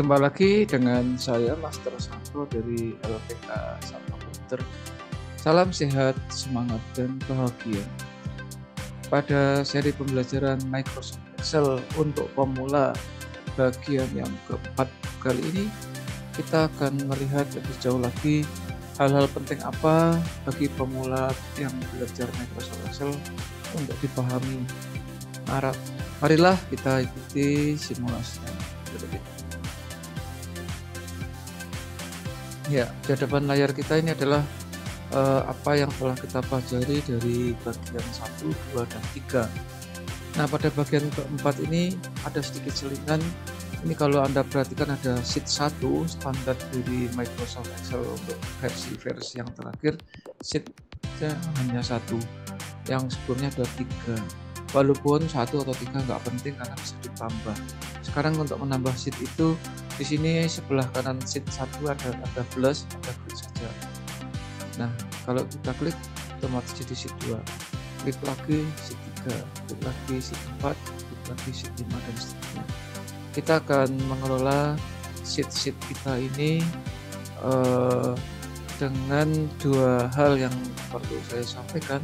Berjumpa lagi dengan saya Master Santo dari LPK Sapa Komputer. Salam sehat, semangat, dan bahagia. Pada seri pembelajaran Microsoft Excel untuk pemula bagian yang keempat kali ini, kita akan melihat lebih jauh lagi hal-hal penting apa bagi pemula yang belajar Microsoft Excel untuk dipahami. Marilah kita ikuti simulasinya berikut. Ya, di hadapan layar kita ini adalah apa yang telah kita pelajari dari bagian 1, 2, dan 3. Nah, pada bagian keempat ini ada sedikit selingan. Ini kalau Anda perhatikan ada sheet 1 standar dari Microsoft Excel untuk versi yang terakhir. Sheet-nya hanya 1, yang sebelumnya ada 3. Walaupun 1 atau 3 nggak penting karena bisa ditambah. Sekarang untuk menambah sheet itu, di sini sebelah kanan sheet 1 ada plus, ada klik saja. Nah, kalau kita klik otomatis jadi sheet 2. Klik lagi sheet 3, klik lagi sheet 4, klik lagi sheet 5, dan seterusnya. Kita akan mengelola sheet-sheet kita ini dengan dua hal yang perlu saya sampaikan.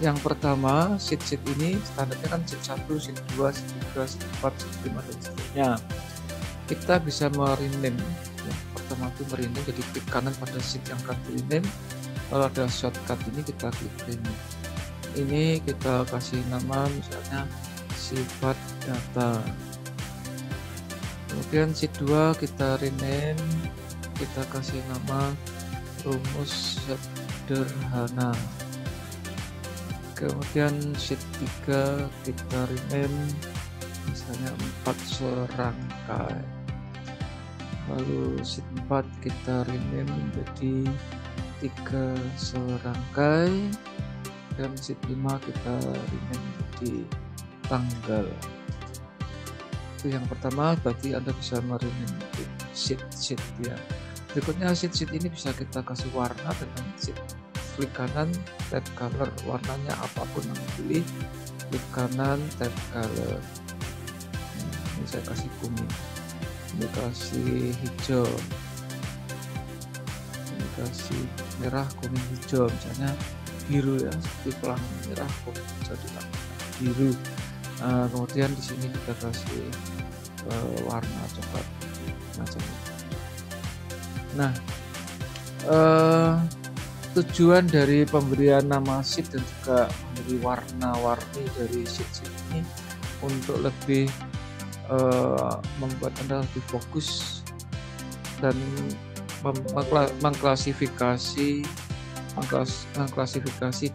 Yang pertama, sheet-sheet ini standarnya kan sheet 1, sheet 2, sheet 3, sheet 4, sheet 5, dan seterusnya. Kita bisa merename. Yang pertama itu merename, jadi klik kanan pada sheet yang akan di rename. Kalau ada shortcut ini kita klik rename. Ini kita kasih nama misalnya sifat data. Kemudian sheet 2 kita rename, kita kasih nama rumus sederhana. Kemudian sheet 3 kita rename misalnya 4 serangkai. Lalu sheet 4 kita rename menjadi 3 serangkai, dan sheet 5 kita rename menjadi tanggal. Itu yang pertama, berarti Anda bisa merename sheet ya. Berikutnya sheet ini bisa kita kasih warna dengan sheet. Klik kanan, tab color, warnanya apapun yang dipilih, klik kanan, tab color. Ini saya kasih kuning, ini kasih hijau, ini kasih merah, kuning, hijau, misalnya biru ya, seperti pelangi merah, kuning, hijau, biru. Kemudian di sini kita kasih warna coklat macam ini. Nah, tujuan dari pemberian nama sheet dan juga memberi warna-warni dari sheet ini untuk lebih membuat Anda lebih fokus dan mengklasifikasi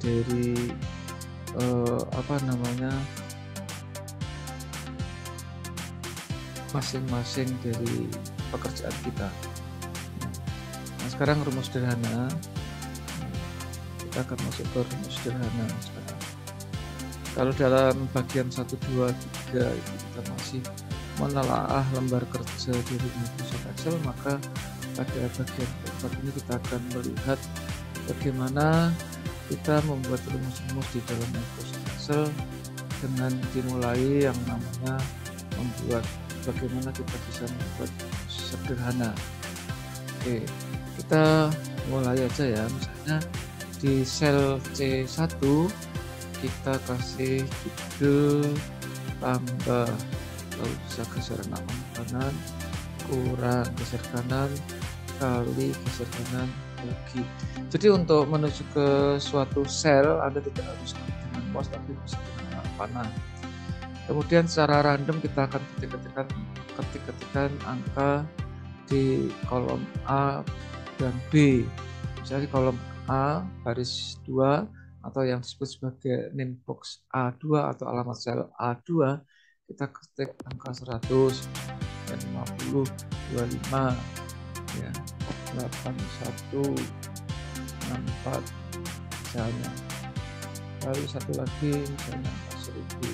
dari masing-masing dari pekerjaan kita. Nah, sekarang rumus sederhana. Kita akan masuk ke rumus sederhana sekarang. Kalau dalam bagian 1, 2, 3 itu kita masih menelaah lembar kerja dari Microsoft Excel, maka pada bagian keempat ini kita akan melihat bagaimana kita membuat rumus-rumus di dalam Microsoft Excel dengan dimulai yang namanya bagaimana kita bisa membuat sederhana. Oke, kita mulai aja ya. Misalnya di sel C1 kita kasih judul tambah, lalu bisa geser kanan, kurang geser kanan, kali geser kanan lagi. Jadi untuk menuju ke suatu sel Anda tidak harus klik dengan mouse, tapi bisa dengan panah. Kemudian secara random kita akan ketik-ketikan angka di kolom A dan B. Misalnya kolom A baris 2 atau yang disebut sebagai name box A2 atau alamat sel A2, kita ketik angka 100 dan 50, 25 ya, 81, 64 misalnya. Lalu satu lagi misalnya 1000.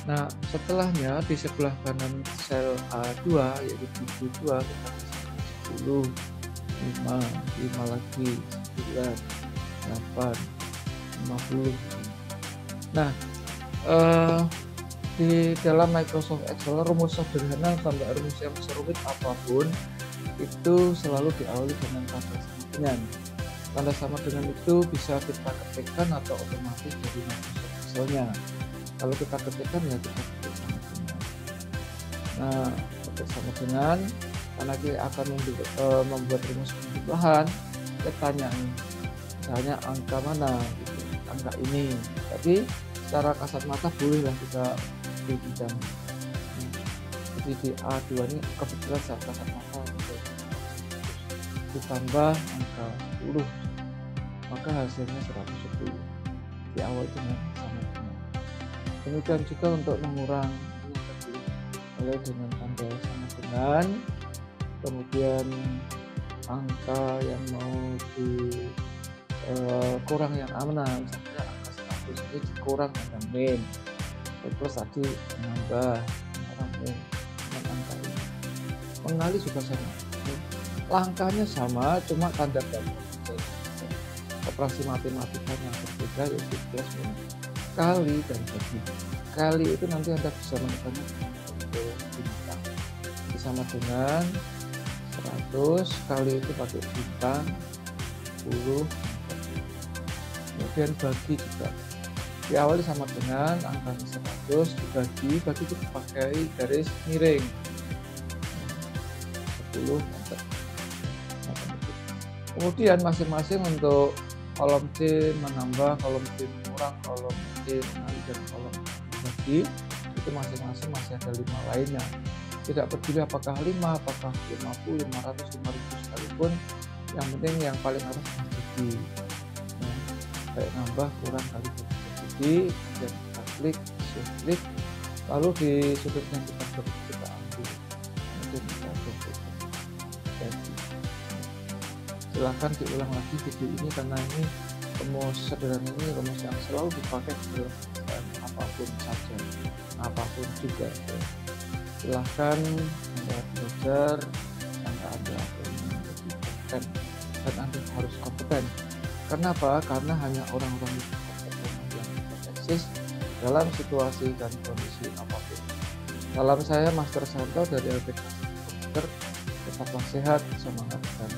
Nah, setelahnya di sebelah kanan sel A2 yaitu buku 2 kita kasih 10, 5 lagi, 9, 8, 50. Nah, Di dalam Microsoft Excel, rumus sederhana sampai rumus yang serumit apapun itu selalu diawali dengan tanda sama dengan. Tanda sama dengan itu bisa kita ketikkan atau otomatis dari Microsoft Excel-nya. Kalau kita ketikkan ya kita ketik sama dengan. Nah, ketik sama dengan, karena kita akan membuat rumus penjumlahan, kita tanya nih, misalnya angka mana, gitu, angka ini. Tapi secara kasat mata bolehlah kita di bidang. Jadi di A2 ini kebetulan saya kasat mata ditambah angka 10, maka hasilnya 110, diawali dengan sama dengan. Demikian juga untuk mengurangi tadi, mulai dengan tanda sama dengan, kemudian angka yang mau kurang yang mana, misalnya angka 100 ini dikurang dengan min, terus tadi menambah antara min dengan angka ini. Mengali juga sama, langkahnya sama, cuma tanda gambar operasi matematikanya berbeda, yaitu plus minus, kali dan bagi. Kali itu nanti Anda bisa menekannya untuk bintang, sama dengan 100 kali itu pakai bintang 10. Kemudian bagi juga diawali sama dengan angka 100 dibagi itu pakai garis miring 10. Kemudian masing-masing untuk kolom C menambah, kolom C mengurang, kolom C mengalih, dan kolom bagi itu masing-masing masih ada 5 lainnya. Tidak peduli apakah 5, apakah 50, 500, 5000 sekalipun, yang penting yang paling atas bagi. Nah, baik nambah, kurang, kali, bagi, dan kita klik, shift klik, lalu di sudutnya kita ambil, kemudian kita bagi. Silahkan diulang lagi video ini karena ini rumus sederhana, ini rumus yang selalu dipakai dalam apapun saja, apapun juga. Silahkan Anda belajar, Anda ingin lebih kompeten, dan Anda harus kompeten. Kenapa? Karena hanya orang-orang yang kompeten yang eksis dalam situasi dan kondisi apapun. Salam saya Master Santo dari LPK Komputer. Tetaplah sehat, semangat, dan